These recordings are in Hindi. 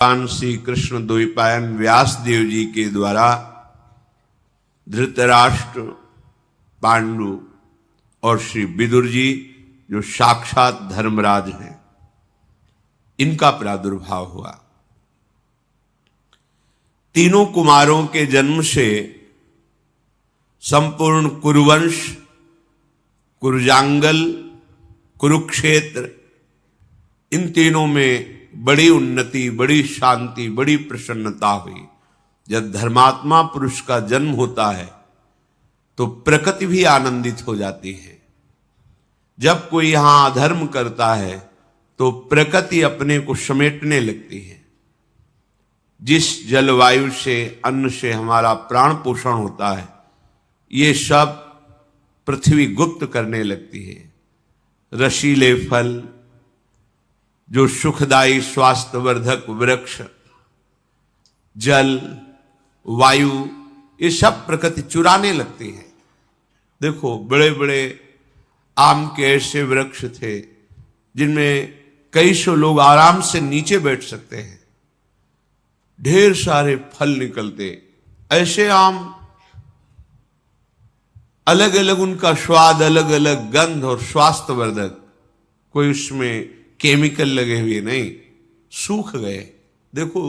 भगवान श्री कृष्ण द्वैपायन व्यास देव जी के द्वारा धृतराष्ट्र, पांडु और श्री विदुर जी जो साक्षात धर्मराज हैं, इनका प्रादुर्भाव हुआ। तीनों कुमारों के जन्म से संपूर्ण कुरुवंश, कुरुजांगल, कुरुक्षेत्र, इन तीनों में बड़ी उन्नति, बड़ी शांति, बड़ी प्रसन्नता हुई। जब धर्मात्मा पुरुष का जन्म होता है तो प्रकृति भी आनंदित हो जाती है। जब कोई यहां अधर्म करता है तो प्रकृति अपने को समेटने लगती है। जिस जलवायु से, अन्न से हमारा प्राण पोषण होता है, ये सब पृथ्वी गुप्त करने लगती है। रसीले फल, जो सुखदायी स्वास्थ्यवर्धक वृक्ष, जल, वायु, ये सब प्रकृति चुराने लगती है। देखो, बड़े बड़े आम के ऐसे वृक्ष थे जिनमें कई सौ लोग आराम से नीचे बैठ सकते हैं, ढेर सारे फल निकलते। ऐसे आम, अलग अलग उनका स्वाद, अलग अलग गंध और स्वास्थ्यवर्धक, कोई उसमें केमिकल लगे हुए नहीं, सूख गए। देखो,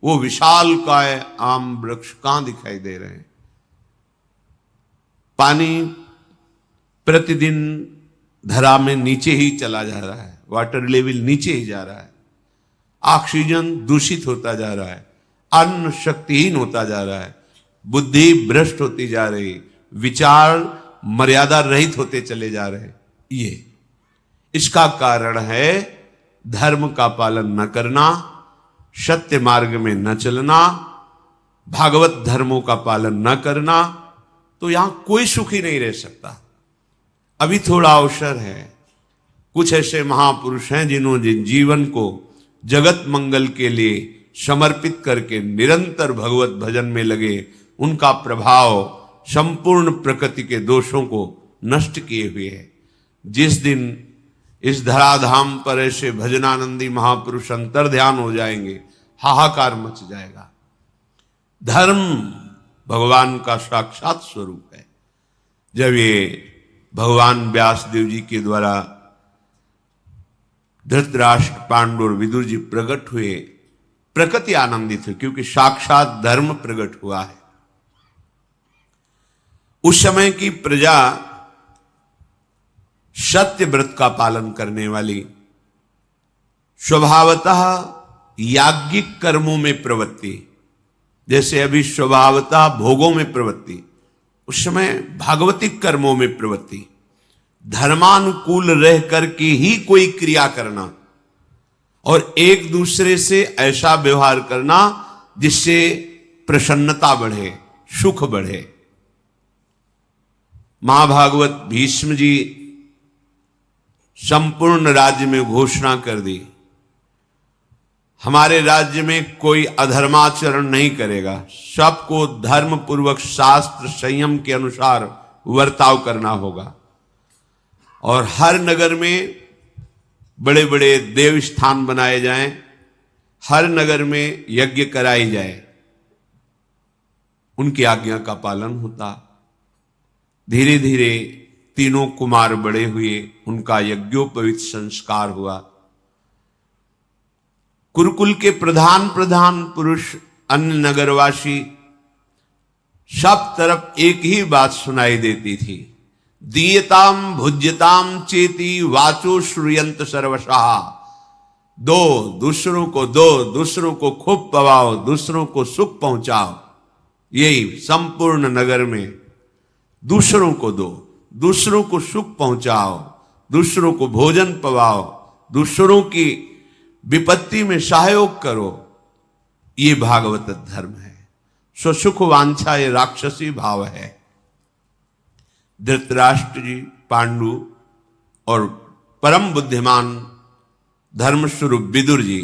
वो विशाल काय आम वृक्ष कहां दिखाई दे रहे हैं। पानी प्रतिदिन धरा में नीचे ही चला जा रहा है, वाटर लेवल नीचे ही जा रहा है, ऑक्सीजन दूषित होता जा रहा है, अन्न शक्तिहीन होता जा रहा है, बुद्धि भ्रष्ट होती जा रही, विचार मर्यादा रहित होते चले जा रहे। ये इसका कारण है धर्म का पालन न करना, सत्य मार्ग में न चलना, भागवत धर्मों का पालन न करना। तो यहां कोई सुखी नहीं रह सकता। अभी थोड़ा अवसर है। कुछ ऐसे महापुरुष हैं जिन्होंने जीवन को जगत मंगल के लिए समर्पित करके निरंतर भगवत भजन में लगे। उनका प्रभाव संपूर्ण प्रकृति के दोषों को नष्ट किए हुए है। जिस दिन इस धराधाम पर ऐसे भजनानंदी महापुरुष अंतर ध्यान हो जाएंगे, हाहाकार मच जाएगा। धर्म भगवान का साक्षात स्वरूप है। जब ये भगवान व्यास देव जी के द्वारा धृतराष्ट्र, पांडु और विदुर जी प्रकट हुए, प्रकृति आनंदित हुई, क्योंकि साक्षात धर्म प्रकट हुआ है। उस समय की प्रजा सत्य व्रत का पालन करने वाली, स्वभावतः याज्ञिक कर्मों में प्रवृत्ति, जैसे अभी स्वभावतः भोगों में प्रवृत्ति, उस समय भागवतिक कर्मों में प्रवृत्ति, धर्मानुकूल रह करके ही कोई क्रिया करना और एक दूसरे से ऐसा व्यवहार करना जिससे प्रसन्नता बढ़े, सुख बढ़े। महाभागवत भीष्म जी संपूर्ण राज्य में घोषणा कर दी, हमारे राज्य में कोई अधर्माचरण नहीं करेगा, सबको धर्म पूर्वक शास्त्र संयम के अनुसार वर्ताव करना होगा। और हर नगर में बड़े बड़े देव स्थान बनाए जाएं, हर नगर में यज्ञ कराई जाए। उनकी आज्ञा का पालन होता। धीरे धीरे तीनों कुमार बड़े हुए, उनका यज्ञोपवीत संस्कार हुआ। कुरुकुल के प्रधान प्रधान पुरुष, अन्य नगरवासी, सब तरफ एक ही बात सुनाई देती थी, दीयताम भुज्यताम चेति वाचो श्रूयंत सर्वशः। दो, दूसरों को दो, दूसरों को खूब पवाओ, दूसरों को सुख पहुंचाओ। यही संपूर्ण नगर में दूसरों को दो, दूसरों को सुख पहुंचाओ, दूसरों को भोजन पवाओ, दूसरों की विपत्ति में सहयोग करो। ये भागवत धर्म है। स्वसुख वांछा ये राक्षसी भाव है। धृतराष्ट्र जी, पांडु और परम बुद्धिमान धर्मस्वरूप विदुर जी,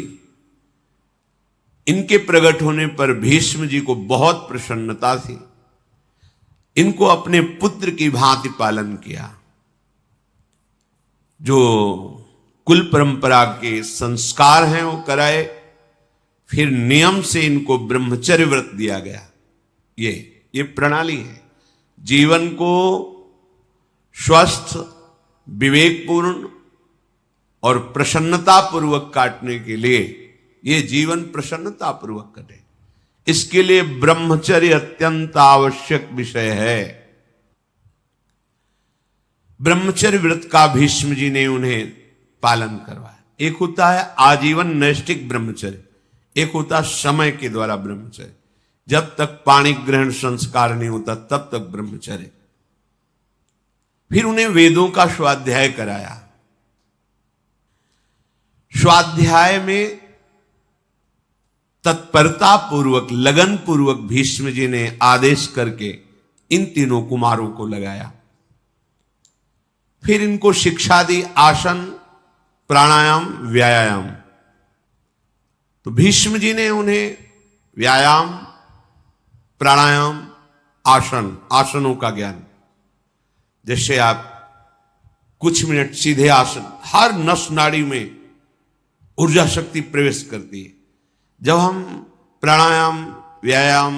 इनके प्रकट होने पर भीष्म जी को बहुत प्रसन्नता थी। इनको अपने पुत्र की भांति पालन किया। जो कुल परंपरा के संस्कार हैं वो कराए, फिर नियम से इनको ब्रह्मचर्य व्रत दिया गया। ये प्रणाली है जीवन को स्वस्थ, विवेकपूर्ण और प्रसन्नता पूर्वक काटने के लिए। ये जीवन प्रसन्नता पूर्वक कटे, इसके लिए ब्रह्मचर्य अत्यंत आवश्यक विषय है। ब्रह्मचर्य व्रत का भीष्म जी ने उन्हें पालन करवाया। एक होता है आजीवन नैष्ठिक ब्रह्मचर्य, एक होता समय के द्वारा ब्रह्मचर्य। जब तक पाणी ग्रहण संस्कार नहीं होता तब तक ब्रह्मचर्य। फिर उन्हें वेदों का स्वाध्याय कराया। स्वाध्याय में तत्परता पूर्वक, लगन पूर्वक भीष्म जी ने आदेश करके इन तीनों कुमारों को लगाया। फिर इनको शिक्षा दी आसन, प्राणायाम, व्यायाम। तो भीष्म जी ने उन्हें व्यायाम, प्राणायाम, आसनों का ज्ञान। जैसे आप कुछ मिनट सीधे आसन, हर नस नाड़ी में ऊर्जा शक्ति प्रवेश करती है। जब हम प्राणायाम, व्यायाम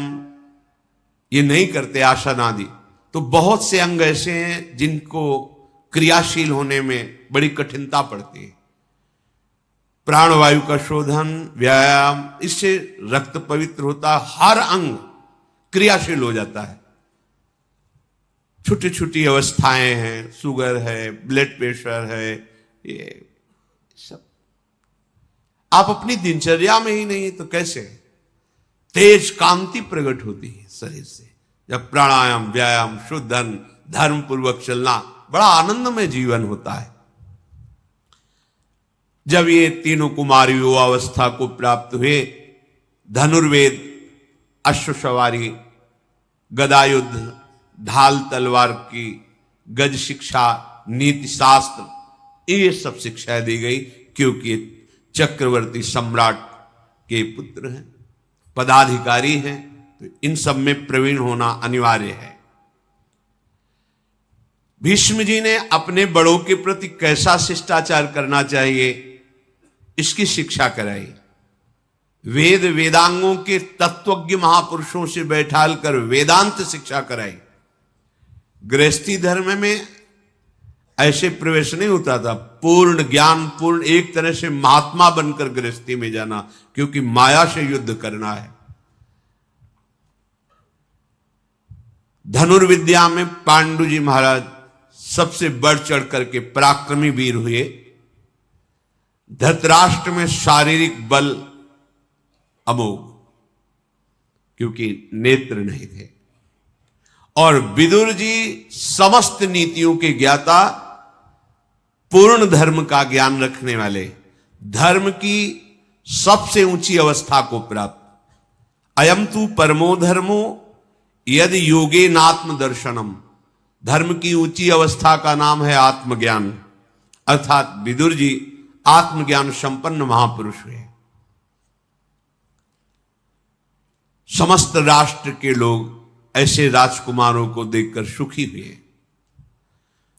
ये नहीं करते, आसन आदि, तो बहुत से अंग ऐसे हैं जिनको क्रियाशील होने में बड़ी कठिनता पड़ती है। प्राणवायु का शोधन, व्यायाम, इससे रक्त पवित्र होता, हर अंग क्रियाशील हो जाता है। छोटी छोटी अवस्थाएं हैं, शुगर है, ब्लड प्रेशर है, ये सब आप अपनी दिनचर्या में ही नहीं तो कैसे? तेज कांति प्रकट होती है शरीर से जब प्राणायाम, व्यायाम, शुद्धन, धर्म पूर्वक चलना, बड़ा आनंदमय जीवन होता है। जब ये तीनों कुमार युवावस्था को प्राप्त हुए, धनुर्वेद, अश्व सवारी, गदायुद्ध, ढाल तलवार की, गज शिक्षा, नीति शास्त्र, ये सब शिक्षा दी गई। क्योंकि चक्रवर्ती सम्राट के पुत्र हैं, पदाधिकारी हैं, तो इन सब में प्रवीण होना अनिवार्य है। भीष्म जी ने अपने बड़ों के प्रति कैसा शिष्टाचार करना चाहिए इसकी शिक्षा कराई। वेद वेदांगों के तत्वज्ञ महापुरुषों से बैठाल कर वेदांत शिक्षा कराई। गृहस्थी धर्म में ऐसे प्रवेश नहीं होता था। पूर्ण ज्ञान, पूर्ण एक तरह से महात्मा बनकर गृहस्थी में जाना, क्योंकि माया से युद्ध करना है। धनुर्विद्या में पांडु जी महाराज सबसे बढ़ चढ़ करके पराक्रमी वीर हुए। धृतराष्ट्र में शारीरिक बल अमोघ, क्योंकि नेत्र नहीं थे। और विदुर जी समस्त नीतियों के ज्ञाता, पूर्ण धर्म का ज्ञान रखने वाले, धर्म की सबसे ऊंची अवस्था को प्राप्त। अयम तु परमो धर्मो यदि योगे नात्म दर्शनम। धर्म की ऊंची अवस्था का नाम है आत्मज्ञान। अर्थात विदुर जी आत्मज्ञान संपन्न महापुरुष हुए। समस्त राष्ट्र के लोग ऐसे राजकुमारों को देखकर सुखी हुए।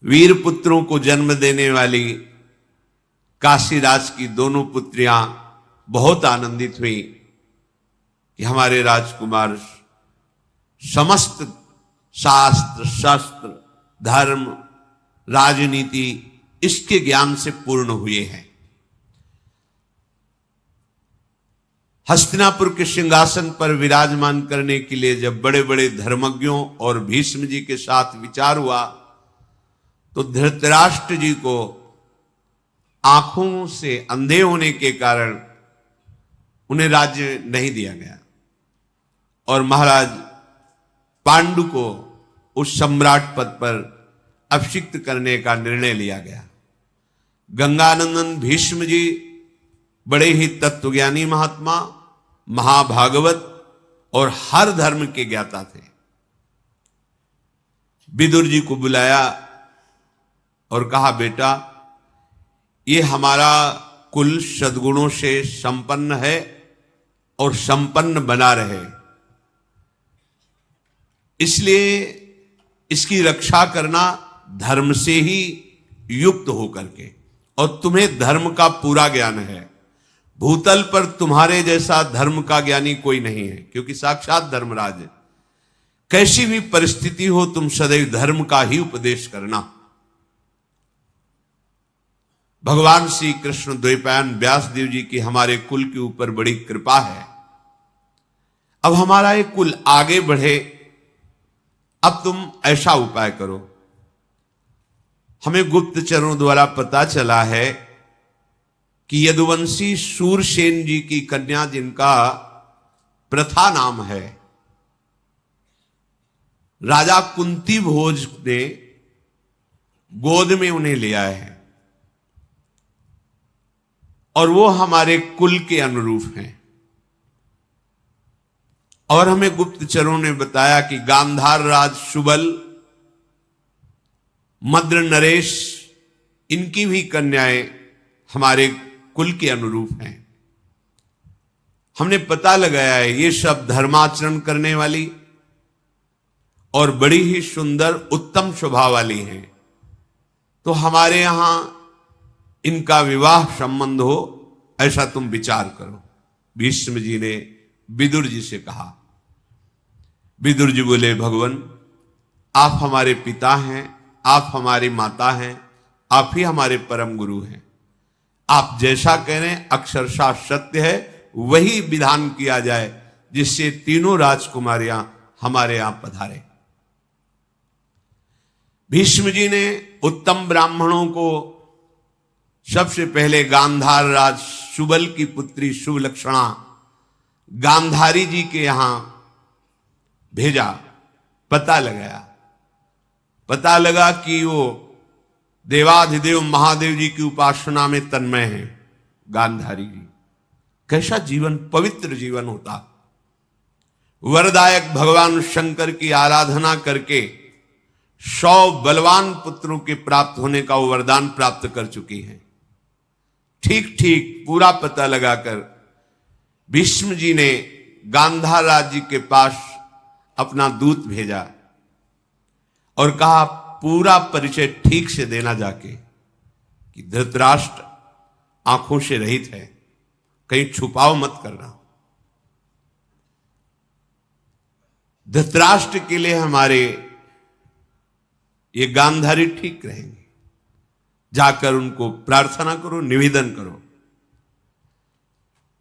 वीर पुत्रों को जन्म देने वाली काशीराज की दोनों पुत्रियां बहुत आनंदित हुई कि हमारे राजकुमार समस्त शास्त्र, शस्त्र, धर्म, राजनीति इसके ज्ञान से पूर्ण हुए हैं। हस्तिनापुर के सिंहासन पर विराजमान करने के लिए जब बड़े बड़े धर्मज्ञों और भीष्म जी के साथ विचार हुआ, तो धृतराष्ट्र जी को आंखों से अंधे होने के कारण उन्हें राज्य नहीं दिया गया और महाराज पांडु को उस सम्राट पद पर अभिषिक्त करने का निर्णय लिया गया। गंगानंदन भीष्म जी बड़े ही तत्वज्ञानी महात्मा, महाभागवत और हर धर्म के ज्ञाता थे। विदुर जी को बुलाया और कहा, बेटा ये हमारा कुल सद्गुणों से संपन्न है और संपन्न बना रहे, इसलिए इसकी रक्षा करना धर्म से ही युक्त होकर के, और तुम्हें धर्म का पूरा ज्ञान है। भूतल पर तुम्हारे जैसा धर्म का ज्ञानी कोई नहीं है, क्योंकि साक्षात धर्मराज है। कैसी भी परिस्थिति हो तुम सदैव धर्म का ही उपदेश करना। भगवान श्री कृष्ण द्वैपायन व्यासदेव जी की हमारे कुल के ऊपर बड़ी कृपा है। अब हमारा ये कुल आगे बढ़े, अब तुम ऐसा उपाय करो। हमें गुप्तचरों द्वारा पता चला है कि यदुवंशी शूरसेन जी की कन्या, जिनका प्रथा नाम है, राजा कुंती भोज ने गोद में उन्हें ले आए हैं और वो हमारे कुल के अनुरूप हैं। और हमें गुप्तचरों ने बताया कि गांधार राज सुबल, मद्र नरेश, इनकी भी कन्याएं हमारे कुल के अनुरूप हैं। हमने पता लगाया है ये सब धर्माचरण करने वाली और बड़ी ही सुंदर उत्तम स्वभाव वाली हैं। तो हमारे यहां इनका विवाह संबंध हो, ऐसा तुम विचार करो। भीष्म जी ने विदुर जी से कहा। विदुर जी बोले, भगवान आप हमारे पिता हैं, आप हमारी माता हैं, आप ही हमारे परम गुरु हैं। आप जैसा कह रहे हैं अक्षरशः सत्य है, वही विधान किया जाए जिससे तीनों राजकुमारियां हमारे यहां पधारे। भीष्म जी ने उत्तम ब्राह्मणों को सबसे पहले गांधार राज सुबल की पुत्री शुभलक्षणा गांधारी जी के यहां भेजा। पता लगाया, पता लगा कि वो देवाधिदेव महादेव जी की उपासना में तन्मय है गांधारी जी। कैसा जीवन, पवित्र जीवन होता। वरदायक भगवान शंकर की आराधना करके 100 बलवान पुत्रों के प्राप्त होने का वो वरदान प्राप्त कर चुकी हैं। ठीक ठीक पूरा पता लगाकर भीष्म जी ने गांधार राज जी के पास अपना दूत भेजा और कहा पूरा परिचय ठीक से देना जाके कि धृतराष्ट्र आंखों से रहित है, कहीं छुपाव मत करना। धृतराष्ट्र के लिए हमारे ये गांधारी ठीक रहेंगे। जाकर उनको प्रार्थना करो, निवेदन करो।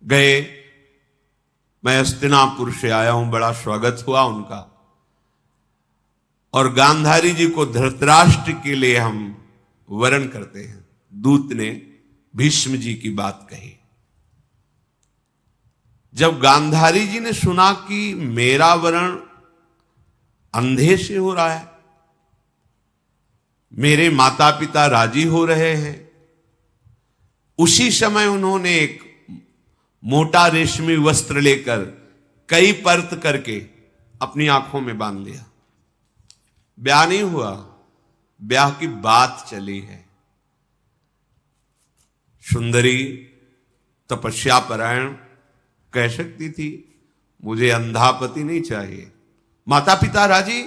गए, मैं हस्तिनापुर से आया हूं, बड़ा स्वागत हुआ उनका। और गांधारी जी को धृतराष्ट्र के लिए हम वरण करते हैं। दूत ने भीष्म जी की बात कही। जब गांधारी जी ने सुना कि मेरा वरण अंधे से हो रहा है, मेरे माता पिता राजी हो रहे हैं, उसी समय उन्होंने एक मोटा रेशमी वस्त्र लेकर कई परत करके अपनी आंखों में बांध लिया। ब्याह नहीं हुआ, ब्याह की बात चली है। सुंदरी तपस्या परायण कह सकती थी मुझे अंधा पति नहीं चाहिए। माता पिता राजी,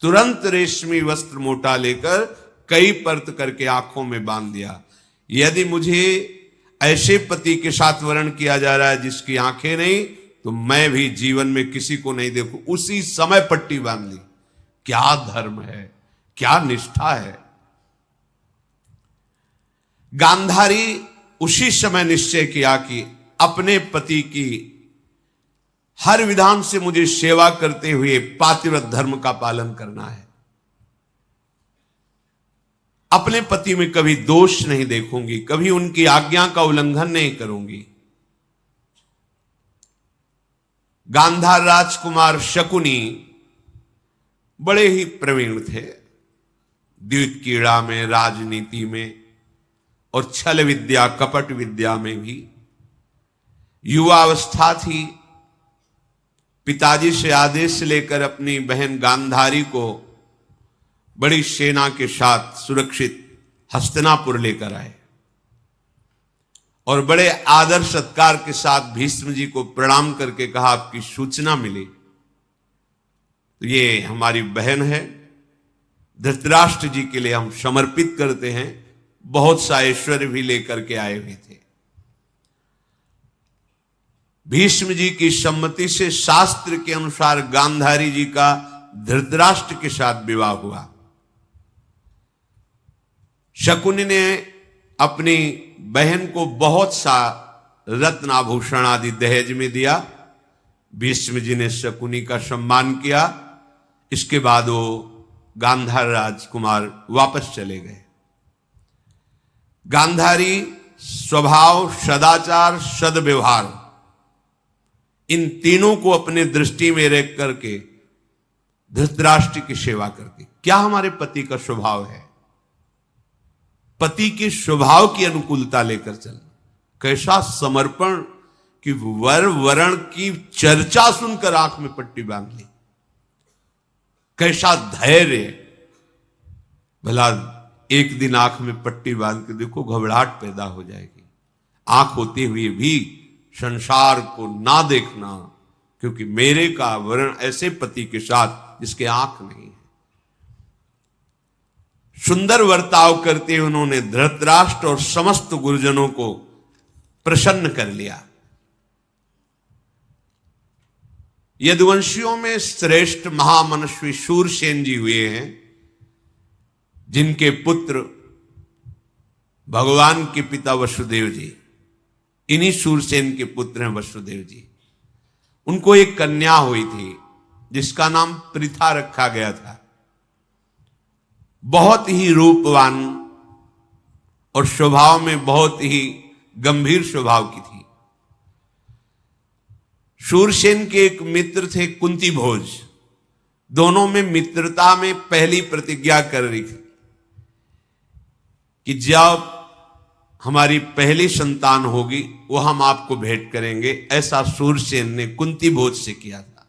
तुरंत रेशमी वस्त्र मोटा लेकर कई परत करके आंखों में बांध दिया। यदि मुझे ऐसे पति के साथ वर्ण किया जा रहा है जिसकी आंखें नहीं, तो मैं भी जीवन में किसी को नहीं देखूं। उसी समय पट्टी बांध ली। क्या धर्म है, क्या निष्ठा है। गांधारी उसी समय निश्चय किया कि अपने पति की हर विधान से मुझे सेवा करते हुए पातिव्रत धर्म का पालन करना है। अपने पति में कभी दोष नहीं देखूंगी, कभी उनकी आज्ञा का उल्लंघन नहीं करूंगी। गांधार राजकुमार शकुनी बड़े ही प्रवीण थे, द्यूत क्रीड़ा में, राजनीति में और छल विद्या कपट विद्या में भी। युवावस्था थी। पिताजी से आदेश लेकर अपनी बहन गांधारी को बड़ी सेना के साथ सुरक्षित हस्तिनापुर लेकर आए और बड़े आदर सत्कार के साथ भीष्म जी को प्रणाम करके कहा आपकी सूचना मिली, तो ये हमारी बहन है, धृतराष्ट्र जी के लिए हम समर्पित करते हैं। बहुत सा ऐश्वर्य भी लेकर के आए हुए थे। भीष्म जी की सम्मति से शास्त्र के अनुसार गांधारी जी का धृतराष्ट्र के साथ विवाह हुआ। शकुनी ने अपनी बहन को बहुत सा रत्न आभूषण आदि दहेज में दिया। भीष्म जी ने शकुनी का सम्मान किया। इसके बाद वो गांधार राजकुमार वापस चले गए। गांधारी स्वभाव, सदाचार, सद्व्यवहार, इन तीनों को अपने दृष्टि में रख करके धृतराष्ट्र की सेवा करती। क्या हमारे पति का स्वभाव है? पति के स्वभाव की अनुकूलता लेकर चलना। कैसा समर्पण कि वर वरण की चर्चा सुनकर आंख में पट्टी बांध ली। कैसा धैर्य। भला एक दिन आंख में पट्टी बांध के देखो, घबराहट पैदा हो जाएगी। आंख होते हुए भी संसार को ना देखना, क्योंकि मेरे का वर्ण ऐसे पति के साथ जिसके आंख नहीं है। सुंदर वर्ताव करते उन्होंने धृतराष्ट्र और समस्त गुरुजनों को प्रसन्न कर लिया। यदुवंशियों में श्रेष्ठ महामनस्वी शूरसेन जी हुए हैं, जिनके पुत्र भगवान के पिता वसुदेव जी। इन्हीं शूरसेन के पुत्र हैं वसुदेव जी। उनको एक कन्या हुई थी जिसका नाम पृथा रखा गया था। बहुत ही रूपवान और स्वभाव में बहुत ही गंभीर स्वभाव की थी। शूरसेन के एक मित्र थे कुंती भोज। दोनों में मित्रता में पहली प्रतिज्ञा कर रही थी कि जब हमारी पहली संतान होगी वो हम आपको भेंट करेंगे। ऐसा शूरसेन ने कुंती भोज से किया था।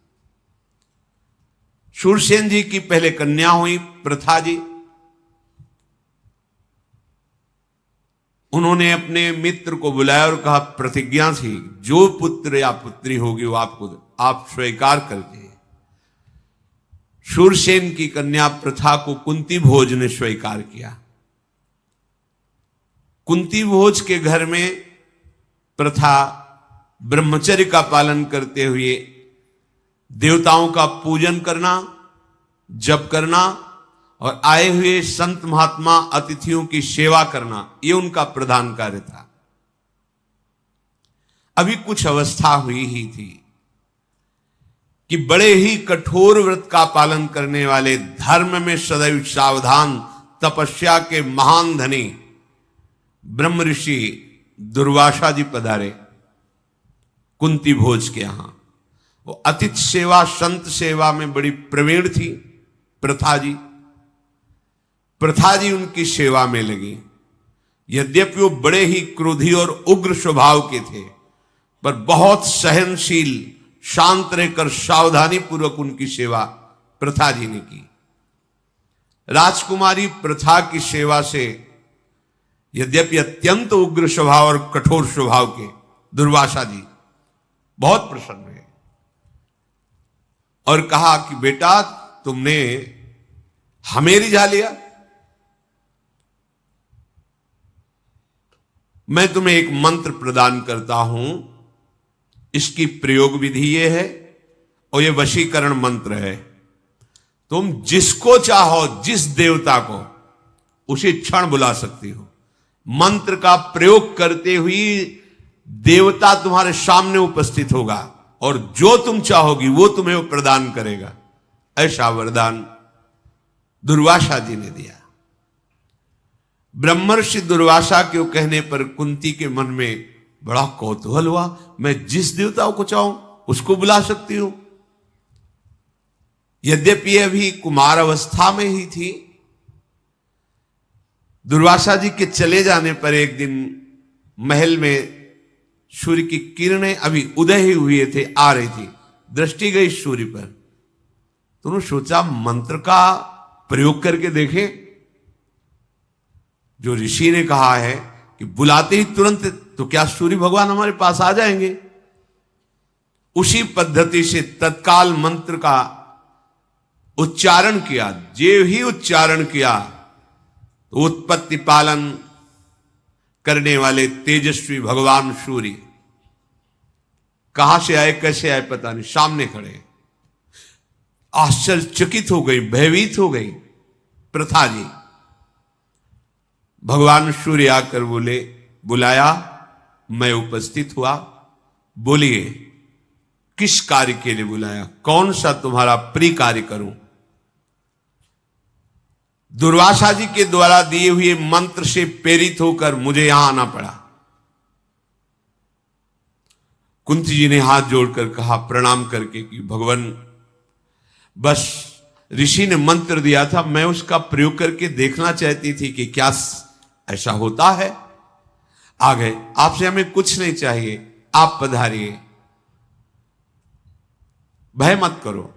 शूरसेन जी की पहले कन्या हुई पृथा जी। उन्होंने अपने मित्र को बुलाया और कहा, प्रतिज्ञा थी जो पुत्र या पुत्री होगी वो आप स्वीकार कर दिए। शूरसेन की कन्या पृथा को कुंती भोज ने स्वीकार किया। कुंती भोज के घर में प्रथा ब्रह्मचर्य का पालन करते हुए देवताओं का पूजन करना, जप करना और आए हुए संत महात्मा अतिथियों की सेवा करना, ये उनका प्रधान कार्य था। अभी कुछ अवस्था हुई ही थी कि बड़े ही कठोर व्रत का पालन करने वाले, धर्म में सदैव सावधान, तपस्या के महान धनी ब्रह्म ऋषि दुर्वासा जी पधारे कुंती भोज के यहां। वो अतिथि सेवा, संत सेवा में बड़ी प्रवीण थी प्रथा जी। प्रथा जी उनकी सेवा में लगी। यद्यपि वो बड़े ही क्रोधी और उग्र स्वभाव के थे, पर बहुत सहनशील, शांत रहकर सावधानी पूर्वक उनकी सेवा प्रथा जी ने की। राजकुमारी प्रथा की सेवा से यद्यपि अत्यंत उग्र स्वभाव और कठोर स्वभाव के दुर्वासा जी बहुत प्रसन्न हुए और कहा कि बेटा, तुमने हमें रिझा लिया। मैं तुम्हें एक मंत्र प्रदान करता हूं। इसकी प्रयोग विधि ये है और ये वशीकरण मंत्र है। तुम जिसको चाहो, जिस देवता को, उसी क्षण बुला सकती हो। मंत्र का प्रयोग करते हुए देवता तुम्हारे सामने उपस्थित होगा और जो तुम चाहोगी वो तुम्हें प्रदान करेगा। ऐसा वरदान दुर्वासा जी ने दिया। ब्रह्मर्षि दुर्वासा के कहने पर कुंती के मन में बड़ा कौतूहल हुआ। मैं जिस देवता को चाहूं उसको बुला सकती हूं। यद्यपि अभी कुमार अवस्था में ही थी। दुर्वासा जी के चले जाने पर एक दिन महल में सूर्य की किरणें अभी उदय ही हुए थे, आ रही थी। दृष्टि गई सूर्य पर, तो उन्होंने सोचा मंत्र का प्रयोग करके देखें। जो ऋषि ने कहा है कि बुलाते ही तुरंत, तो क्या सूर्य भगवान हमारे पास आ जाएंगे? उसी पद्धति से तत्काल मंत्र का उच्चारण किया। जे ही उच्चारण किया, उत्पत्ति पालन करने वाले तेजस्वी भगवान सूर्य कहां से आए कैसे आए पता नहीं, सामने खड़े। आश्चर्यचकित हो गई, भयभीत हो गई प्रथा जी। भगवान सूर्य आकर बोले, बुलाया, मैं उपस्थित हुआ। बोलिए किस कार्य के लिए बुलाया, कौन सा तुम्हारा प्रिय कार्य करूं? दुर्वासा जी के द्वारा दिए हुए मंत्र से प्रेरित होकर मुझे यहां आना पड़ा। कुंती जी ने हाथ जोड़कर कहा प्रणाम करके कि भगवान, बस ऋषि ने मंत्र दिया था, मैं उसका प्रयोग करके देखना चाहती थी कि क्या ऐसा होता है। आ गए, आपसे हमें कुछ नहीं चाहिए, आप पधारिए, भय मत करो,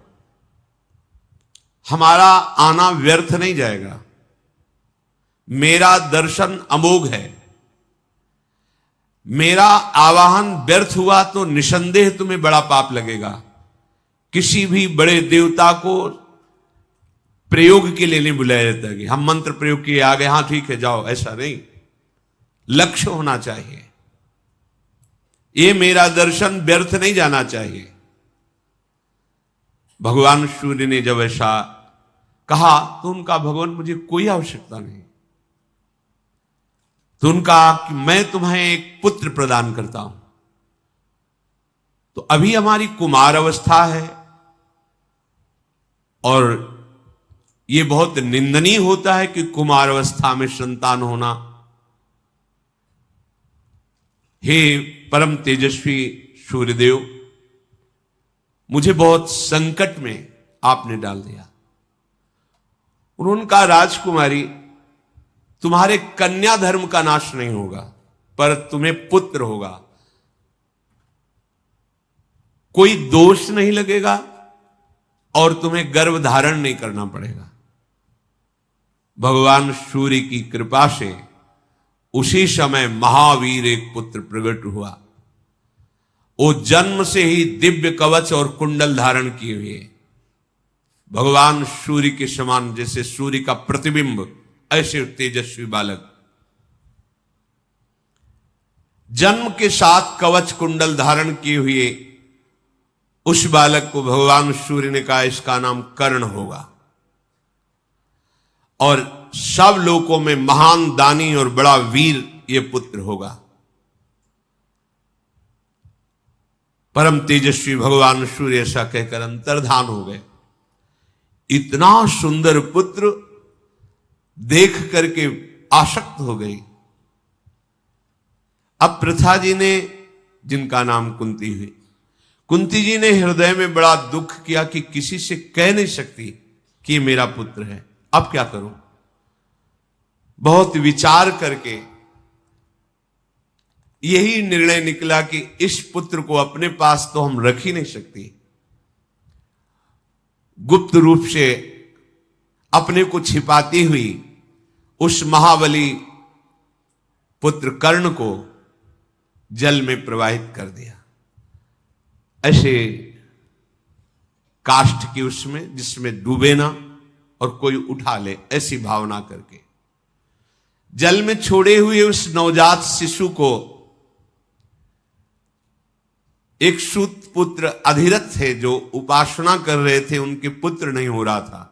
हमारा आना व्यर्थ नहीं जाएगा। मेरा दर्शन अमोघ है, मेरा आवाहन व्यर्थ हुआ तो निसंदेह तुम्हें बड़ा पाप लगेगा। किसी भी बड़े देवता को प्रयोग के लिए नहीं बुलाया जाता कि हम मंत्र प्रयोग किए आ गए, हां ठीक है जाओ, ऐसा नहीं। लक्ष्य होना चाहिए, ये मेरा दर्शन व्यर्थ नहीं जाना चाहिए। भगवान सूर्य ने जब ऐसा कहा तो उनका, भगवान मुझे कोई आवश्यकता नहीं। तो उनका कि मैं तुम्हें एक पुत्र प्रदान करता हूं। तो अभी हमारी कुमार अवस्था है और यह बहुत निंदनीय होता है कि कुमार अवस्था में संतान होना। हे परम तेजस्वी सूर्यदेव, मुझे बहुत संकट में आपने डाल दिया। उन्होंने कहा राजकुमारी, तुम्हारे कन्या धर्म का नाश नहीं होगा, पर तुम्हें पुत्र होगा। कोई दोष नहीं लगेगा और तुम्हें गर्भ धारण नहीं करना पड़ेगा। भगवान सूर्य की कृपा से उसी समय महावीर एक पुत्र प्रकट हुआ। वो जन्म से ही दिव्य कवच और कुंडल धारण किए हुए, भगवान सूर्य के समान, जैसे सूर्य का प्रतिबिंब, ऐसे तेजस्वी बालक। जन्म के साथ कवच कुंडल धारण किए हुए उस बालक को भगवान सूर्य ने कहा इसका नाम कर्ण होगा और सब लोकों में महान दानी और बड़ा वीर ये पुत्र होगा। परम तेजस्वी भगवान सूर्य ऐसा कहकर अंतर्धान हो गए। इतना सुंदर पुत्र देख करके आसक्त हो गई। अब प्रथा जी ने, जिनका नाम कुंती हुई, कुंती जी ने हृदय में बड़ा दुख किया कि किसी से कह नहीं सकती कि ये मेरा पुत्र है, अब क्या करूं। बहुत विचार करके यही निर्णय निकला कि इस पुत्र को अपने पास तो हम रख ही नहीं सकती। गुप्त रूप से अपने को छिपाती हुई उस महाबली पुत्र कर्ण को जल में प्रवाहित कर दिया, ऐसे काष्ठ की उसमें जिसमें डूबे ना और कोई उठा ले, ऐसी भावना करके जल में छोड़े हुए उस नवजात शिशु को एक सूत पुत्र अधिरथ थे जो उपासना कर रहे थे, उनके पुत्र नहीं हो रहा था,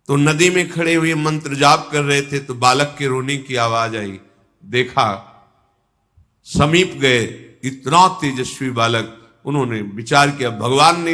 तो नदी में खड़े हुए मंत्र जाप कर रहे थे, तो बालक के रोने की आवाज आई। देखा, समीप गए, इतना तेजस्वी बालक। उन्होंने विचार किया भगवान ने